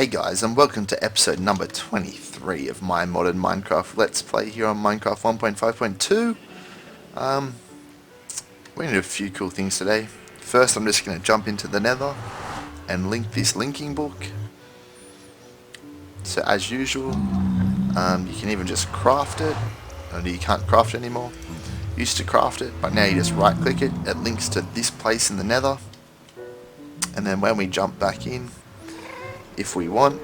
Hey guys, and welcome to episode number 23 of my modern Minecraft Let's Play here on Minecraft 1.5.2. We're going to do a few cool things today. First, I'm just going to jump into the nether and link this linking book. So as usual, you can even just craft it. You can't craft it anymore. Used to craft it, but now you just right click it. It links to this place in the nether. And then when we jump back in, if we want,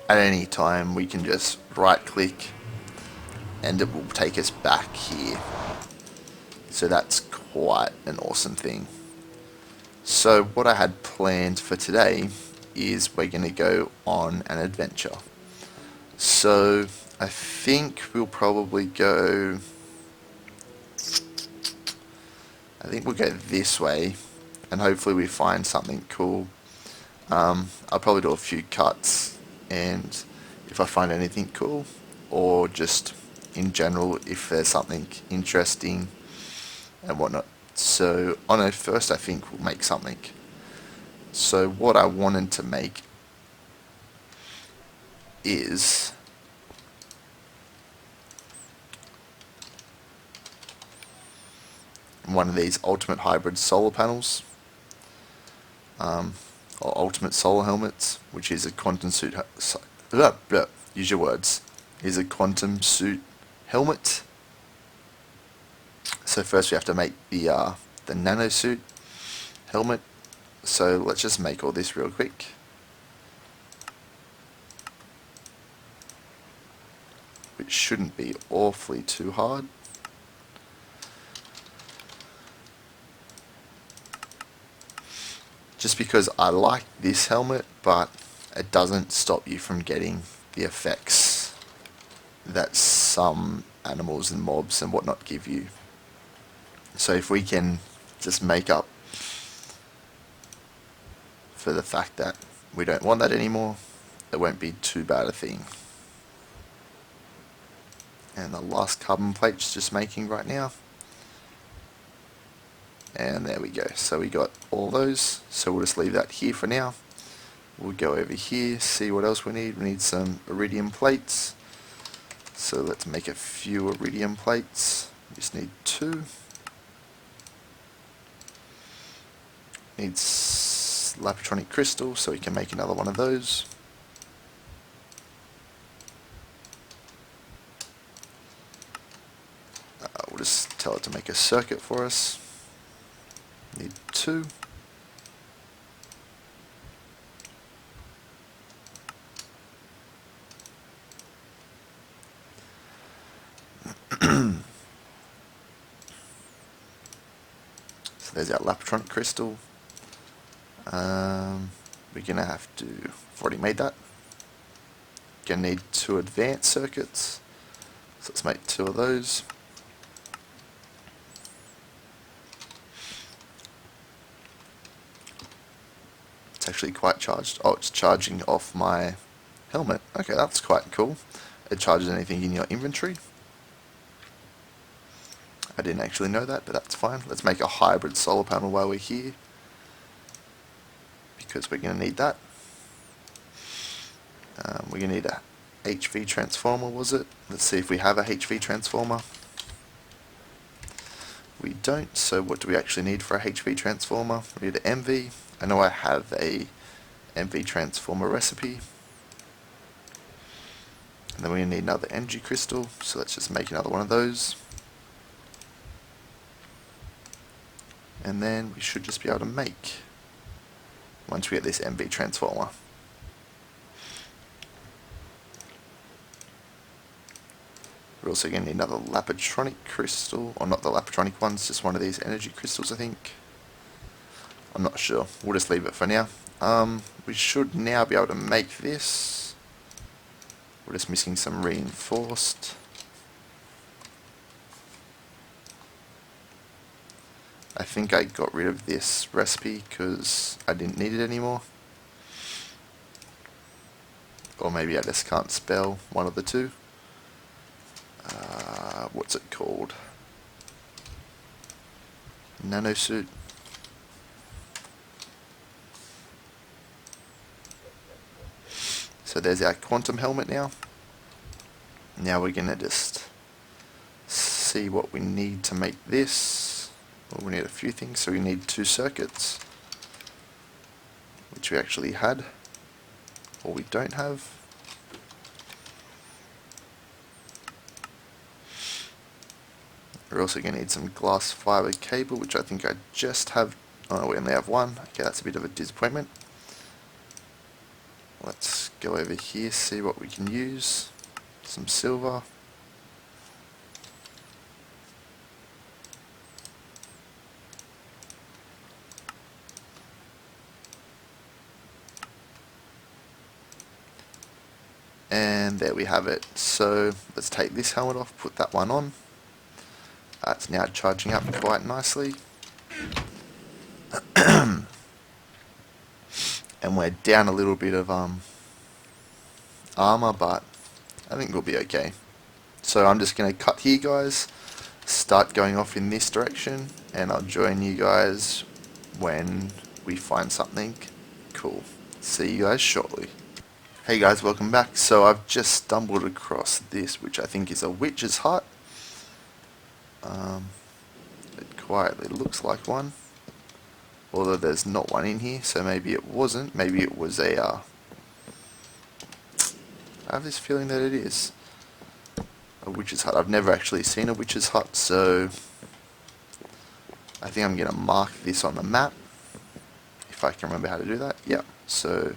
at any time we can just right click and it will take us back here. So that's quite an awesome thing. So what I had planned for today is we're going to go on an adventure. So I think we'll probably go, we'll go this way and hopefully we find something cool. I'll probably do a few cuts, and if I find anything cool, or just in general if there's something interesting and whatnot. So first I think we'll make something. So what I wanted to make is one of these ultimate hybrid solar panels, or ultimate solar helmets, which is a quantum suit. Use your words. Is a quantum suit helmet. So first we have to make the nano suit helmet. So let's just make all this real quick. Which shouldn't be awfully too hard. Just because I like this helmet, but it doesn't stop you from getting the effects that some animals and mobs and whatnot give you. So if we can just make up for the fact that we don't want that anymore, it won't be too bad a thing. And the last carbon plate's just making right now. And there we go. So we got all those. So we'll just leave that here for now. We'll go over here, see what else we need. We need some iridium plates. So let's make a few iridium plates. We just need 2. Needs lapitronic crystal, so we can make another one of those. We'll just tell it to make a circuit for us. Need 2. So there's our lapitronic crystal. We're gonna have to, I've already made that. Gonna need 2 advanced circuits. So let's make 2 of those. It's actually quite charged. Oh, it's charging off my helmet. Okay, that's quite cool. It charges anything in your inventory. I didn't actually know that, but that's fine. Let's make a hybrid solar panel while we're here, because we're going to need that. We're going to need a HV transformer, was it? Let's see if we have a HV transformer. We don't, so what do we actually need for a HV transformer? We need an MV. I know I have a MV transformer recipe. And then we need another energy crystal, so let's just make another one of those. And then we should just be able to make, once we get this MV transformer. We're also going to need another lapitronic crystal, or not the lapitronic ones, just one of these energy crystals I think. I'm not sure, we'll just leave it for now. We should now be able to make this. We're just missing some reinforced. I think I got rid of this recipe because I didn't need it anymore. Or maybe I just can't spell, one of the two. What's it called? Nanosuit. So there's our quantum helmet now. Now we're gonna just see what we need to make this. Well, we need a few things, so we need 2 circuits, which we actually had, or we don't have. We're also going to need some glass fiber cable, which I think I just have. Oh, we only have 1. Okay, that's a bit of a disappointment. Let's go over here, see what we can use. Some silver. And there we have it. So let's take this helmet off, put that one on. It's now charging up quite nicely. And we're down a little bit of armor, but I think we'll be okay. So I'm just going to cut here, guys, start going off in this direction, and I'll join you guys when we find something cool. See you guys shortly. Hey guys, welcome back. So I've just stumbled across this, which I think is a witch's hut. It quietly looks like one, although there's not one in here, so maybe it wasn't. Maybe it was a I have this feeling that it is a witch's hut. I've never actually seen a witch's hut, so I think I'm going to mark this on the map, if I can remember how to do that. Yeah, so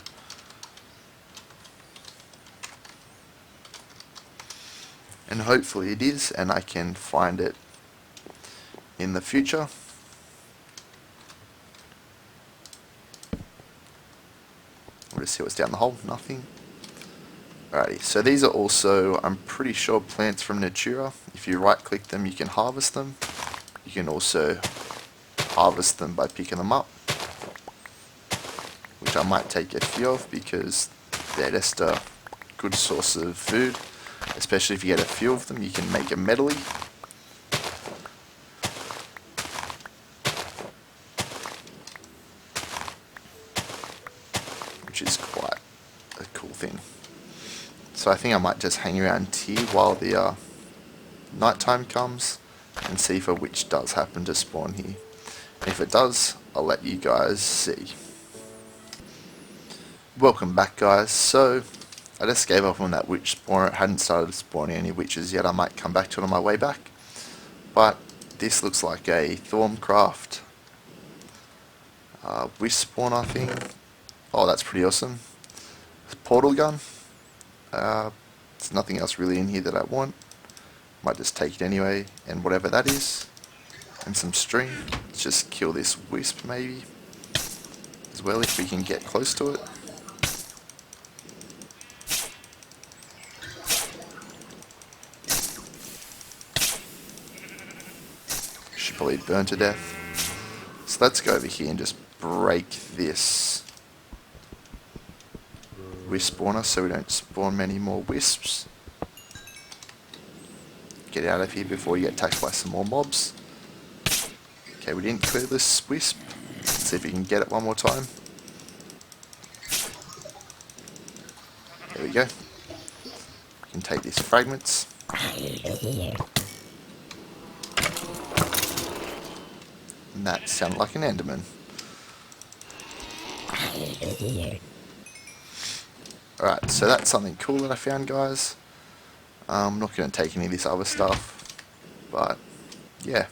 and hopefully it is, and I can find it in the future. We'll just see what's down the hole. Nothing. Alrighty, so these are also, I'm pretty sure, plants from Natura. If you right click them, you can harvest them. You can also harvest them by picking them up, which I might take a few of because they're just a good source of food. Especially if you get a few of them, you can make a medley. Which is quite a cool thing. So I think I might just hang around here while the nighttime comes and see if a witch does happen to spawn here. And if it does, I'll let you guys see. Welcome back, guys. So I just gave up on that witch spawner. It hadn't started spawning any witches yet. I might come back to it on my way back. But this looks like a Thorncraft wisp spawner thing. Oh, that's pretty awesome. PortalGun. There's nothing else really in here that I want. Might just take it anyway, and whatever that is. And some string. Let's just kill this wisp maybe as well if we can get close to it. Should probably burn to death. So let's go over here and just break this wisp spawner so we don't spawn many more wisps. Get out of here before you get attacked by some more mobs. Okay, we didn't clear this wisp. Let's see if we can get it one more time. There we go. We can take these fragments. And that sounded like an Enderman. Alright, so that's something cool that I found, guys. I'm not going to take any of this other stuff, but yeah,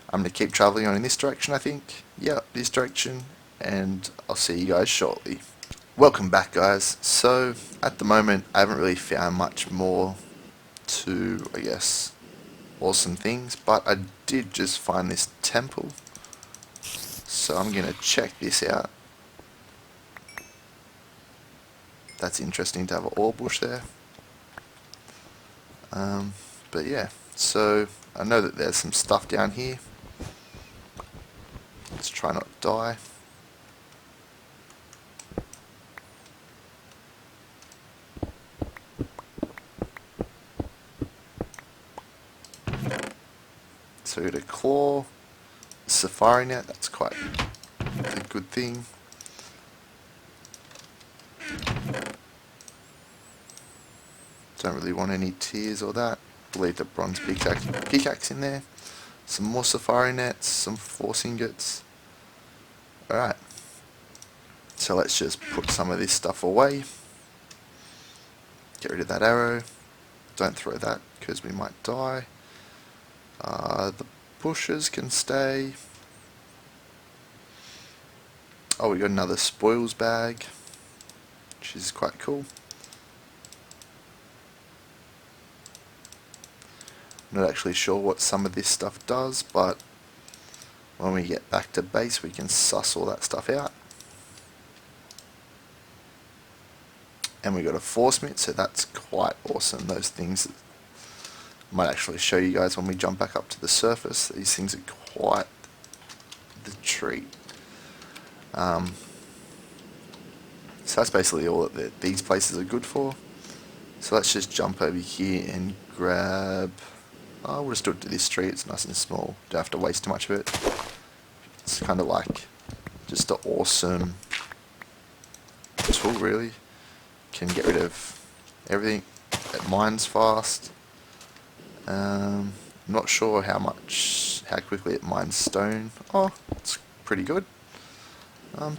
I'm going to keep travelling on in this direction, I think. Yeah, this direction, and I'll see you guys shortly. Welcome back, guys. So at the moment I haven't really found much more to, I guess, awesome things, but I did just find this temple, so I'm going to check this out. That's interesting to have an ore bush there. But yeah, so I know that there's some stuff down here. Let's try not to die. So we got a claw, safari net, that's quite a good thing. Don't really want any tiers or that. We'll leave the bronze pickaxe in there. Some more safari nets, some force ingots. Alright. So let's just put some of this stuff away. Get rid of that arrow. Don't throw that because we might die. The bushes can stay. Oh, we got another spoils bag, which is quite cool. I'm not actually sure what some of this stuff does, but when we get back to base we can suss all that stuff out. And we got a force mitt, so that's quite awesome. Those things I might actually show you guys when we jump back up to the surface. These things are quite the treat. So that's basically all that these places are good for. So let's just jump over here and grab... Oh, we'll just do it to this tree, it's nice and small. Don't have to waste too much of it. It's kind of like just an awesome tool, really. Can get rid of everything. It mines fast. Not sure how quickly it mines stone. Oh, it's pretty good.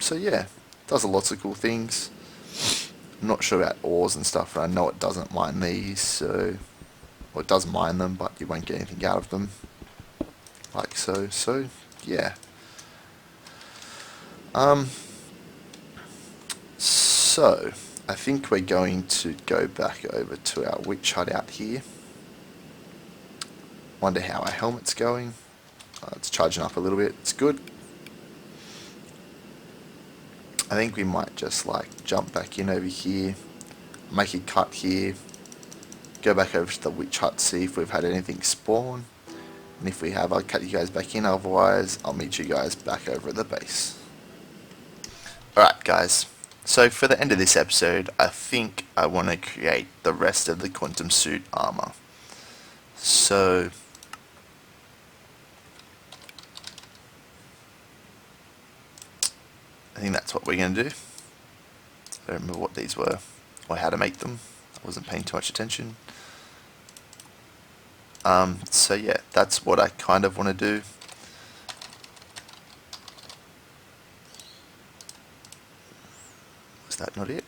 So yeah, does lots of cool things. I'm not sure about ores and stuff, and I know it doesn't mine these, so... Well, it does mine them, but you won't get anything out of them. Like so. So, yeah. So, I think we're going to go back over to our witch hut out here. Wonder how our helmet's going. It's charging up a little bit. It's good. I think we might just like jump back in over here, make a cut here, go back over to the witch hut, see if we've had anything spawn, and if we have, I'll cut you guys back in. Otherwise I'll meet you guys back over at the base. Alright guys, so for the end of this episode I think I want to create the rest of the quantum suit armor. So I think that's what we're going to do. I don't remember what these were or how to make them. I wasn't paying too much attention. So yeah, that's what I kind of want to do. Was that not it?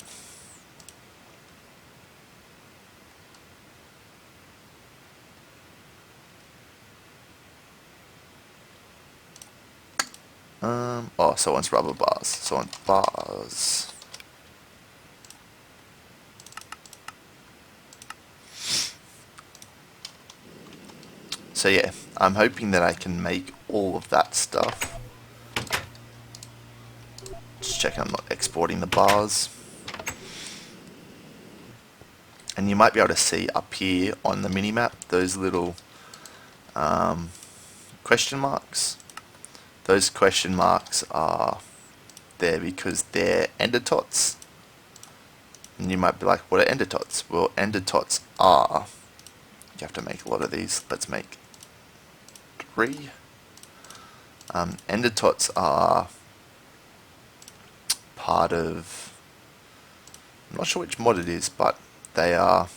Oh, so one's rubber bars. So on bars. So yeah, I'm hoping that I can make all of that stuff. Just check I'm not exporting the bars. And you might be able to see up here on the minimap those little question marks. Those question marks are there because they're ender tots. And you might be like, what are ender tots? Well, ender tots are... You have to make a lot of these. Let's make 3. Ender tots are part of... I'm not sure which mod it is, but they are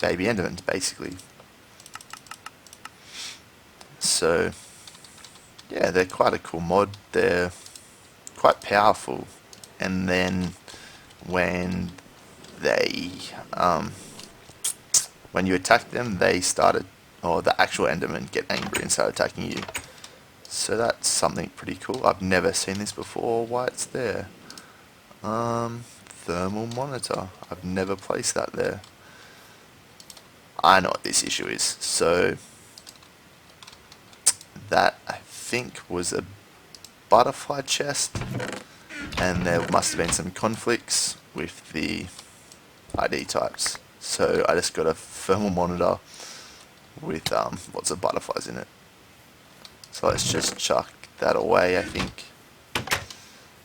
baby endermans, basically. So, yeah, they're quite a cool mod. They're quite powerful. And then when they... when you attack them, they started... Or the actual endermen get angry and start attacking you. So that's something pretty cool. I've never seen this before. Why it's there? Thermal monitor. I've never placed that there. I know what this issue is. So that I think was a butterfly chest, and there must have been some conflicts with the ID types. So I just got a thermal monitor with lots of butterflies in it. So let's just chuck that away, I think,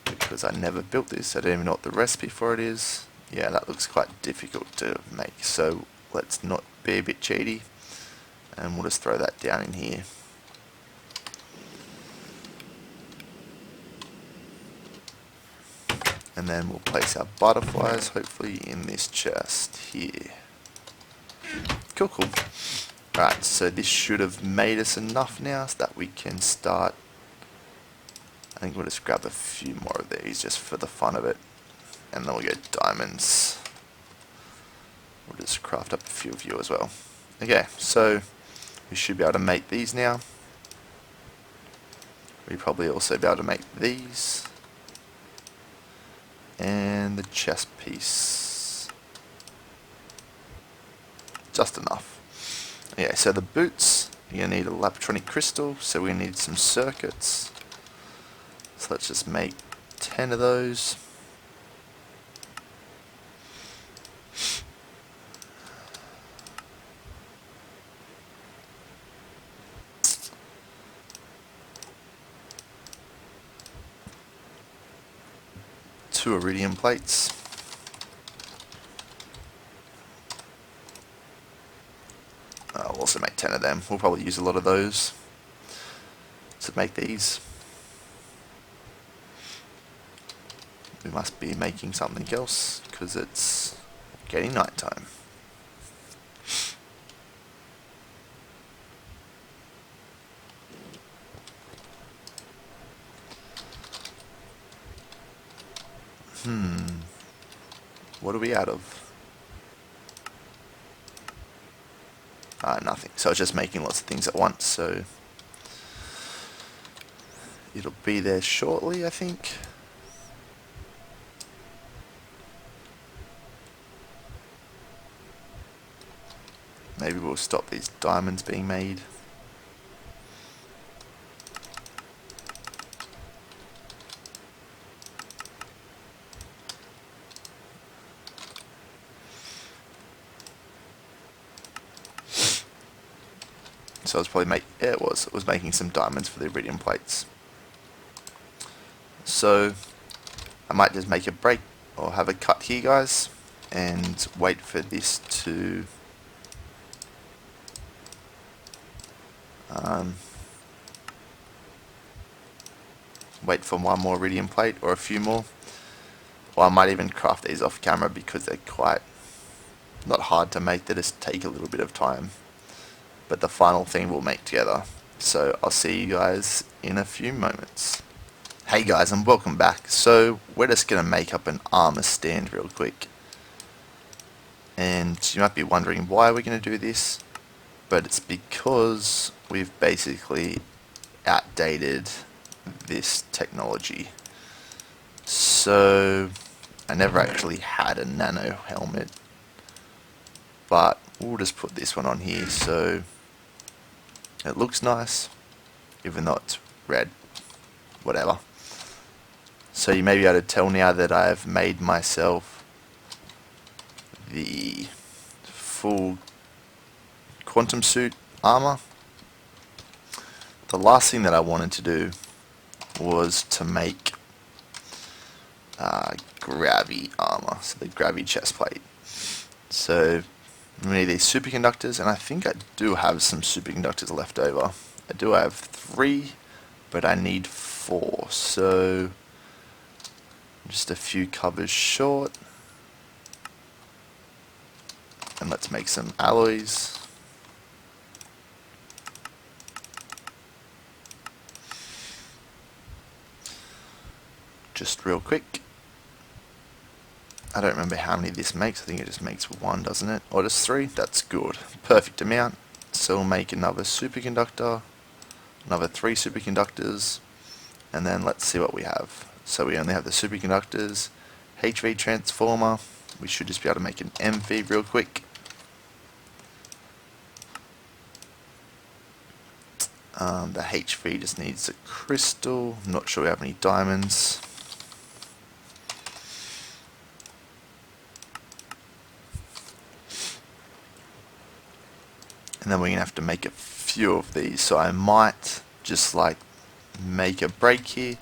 because I never built this. I don't even know what the recipe for it is. Yeah, that looks quite difficult to make. So let's not be a bit cheaty, and we'll just throw that down in here. And then we'll place our butterflies hopefully in this chest here. Cool, cool. Alright, so this should have made us enough now so that we can start. I think we'll just grab a few more of these just for the fun of it. And then we'll get diamonds. We'll just craft up a few of you as well. Okay, so we should be able to make these now. We'll probably also be able to make these. And the chest piece. Just enough. Okay, so the boots, you're going to need a lapatronic crystal, so we need some circuits. So let's just make 10 of those. Two iridium plates. I'll also make 10 of them. We'll probably use a lot of those to make these. We must be making something else because it's getting night time. What are we out of? Nothing. So it's just making lots of things at once, so it'll be there shortly, I think. Maybe we'll stop these diamonds being made. So I was probably it was making some diamonds for the iridium plates. So I might just make a break or have a cut here, guys, and wait for this to wait for one more iridium plate or a few more. Or I might even craft these off camera because they're quite not hard to make, they just take a little bit of time. But the final thing we'll make together. So I'll see you guys in a few moments. Hey guys, and welcome back. So we're just going to make up an armor stand real quick. And you might be wondering why we're going to do this. But it's because we've basically outdated this technology. So I never actually had a nano helmet. But we'll just put this one on here so it looks nice, even though it's red, whatever. So you may be able to tell now that I have made myself the full quantum suit armor. The last thing that I wanted to do was to make Gravi armor, so the Gravi chest plate. So we need these superconductors, and I think I do have some superconductors left over. I do have 3, but I need 4, so just a few covers short. And let's make some alloys. Just real quick. I don't remember how many this makes. I think it just makes 1, doesn't it? Or just 3? That's good. Perfect amount. So we'll make another superconductor, another 3 superconductors, and then let's see what we have. So we only have the superconductors, HV transformer. We should just be able to make an MV real quick. The HV just needs a crystal. I'm not sure we have any diamonds. And then we're going to have to make a few of these. So I might just like make a break here,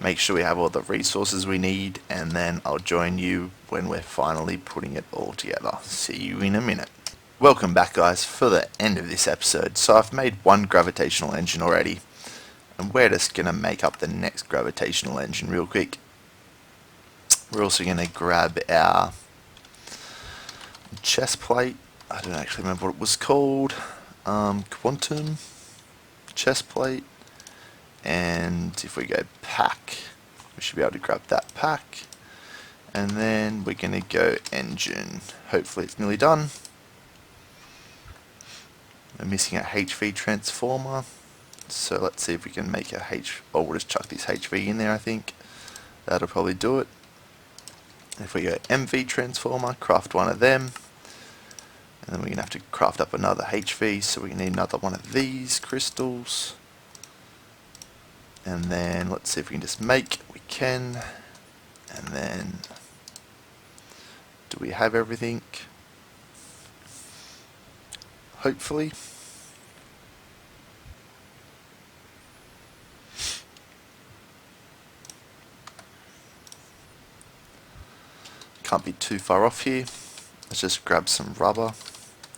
make sure we have all the resources we need, and then I'll join you when we're finally putting it all together. See you in a minute. Welcome back, guys, for the end of this episode. So I've made 1 gravitational engine already, and we're just going to make up the next gravitational engine real quick. We're also going to grab our chest plate. I don't actually remember what it was called. Quantum chest plate. And if we go pack, we should be able to grab that pack. And then we're going to go engine. Hopefully it's nearly done. We're missing a HV transformer. So let's see if we can make a or we'll just chuck this HV in there, I think. That'll probably do it. If we go MV transformer, craft one of them. And then we're going to have to craft up another HV, so we need another one of these crystals. And then let's see if we can just make. We can. And then do we have everything? Hopefully. Can't be too far off here. Let's just grab some rubber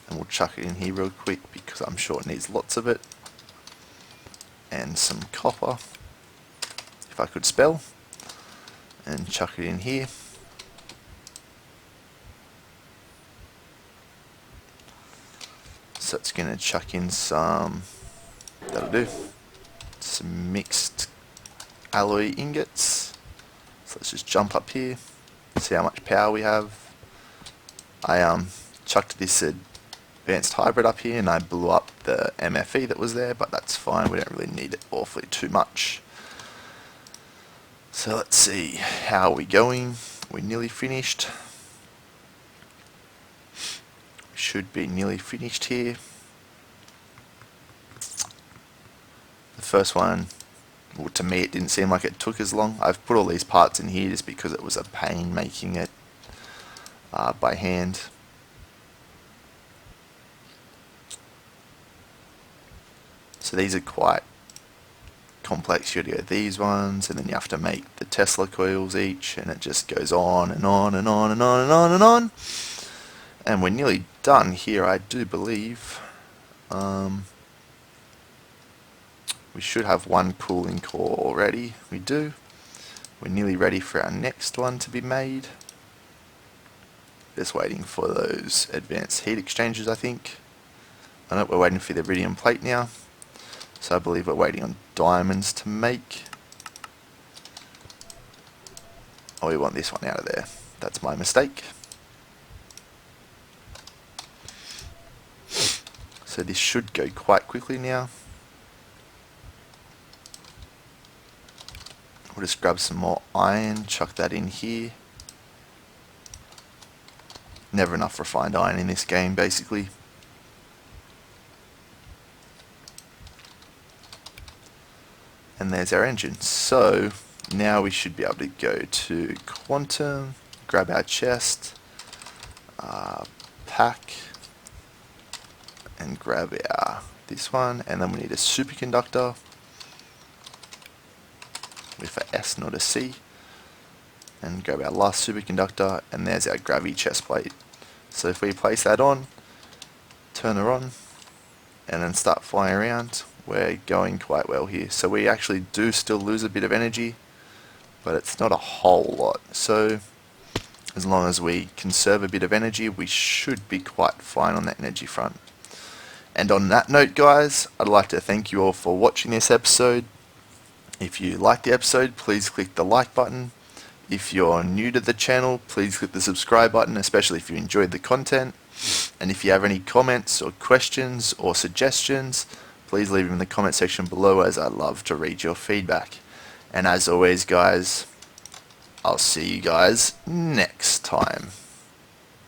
and we'll chuck it in here real quick because I'm sure it needs lots of it. And some copper, if I could spell, and chuck it in here. So it's going to chuck in some, that'll do, some mixed alloy ingots. So let's just jump up here, see how much power we have. I chucked this advanced hybrid up here and I blew up the MFE that was there, but that's fine, we don't really need it awfully too much. So let's see, how are we going? We're nearly finished. We should be nearly finished here. The first one, well, to me it didn't seem like it took as long. I've put all these parts in here just because it was a pain making it by hand. So these are quite complex. You go these ones, and then you have to make the Tesla coils each, and it just goes on and on and on and on and on and on. And we're nearly done here, I do believe. We should have one cooling core already. We do. We're nearly ready for our next one to be made. Just waiting for those advanced heat exchangers, I think. I know we're waiting for the iridium plate now. So I believe we're waiting on diamonds to make. Oh, we want this one out of there. That's my mistake. So this should go quite quickly now. We'll just grab some more iron, chuck that in here. Never enough refined iron in this game, basically. And there's our engine. So now we should be able to go to quantum, grab our chest, pack, and grab our this one, and then we need a superconductor with an S, not a C, and grab our last superconductor, and there's our gravity chest plate. So if we place that on, turn her on, and then start flying around, we're going quite well here. So we actually do still lose a bit of energy, but it's not a whole lot. So as long as we conserve a bit of energy, we should be quite fine on that energy front. And on that note, guys, I'd like to thank you all for watching this episode. If you liked the episode, please click the like button. If you're new to the channel, please click the subscribe button, especially if you enjoyed the content. And if you have any comments or questions or suggestions, please leave them in the comment section below, as I love to read your feedback. And as always, guys, I'll see you guys next time.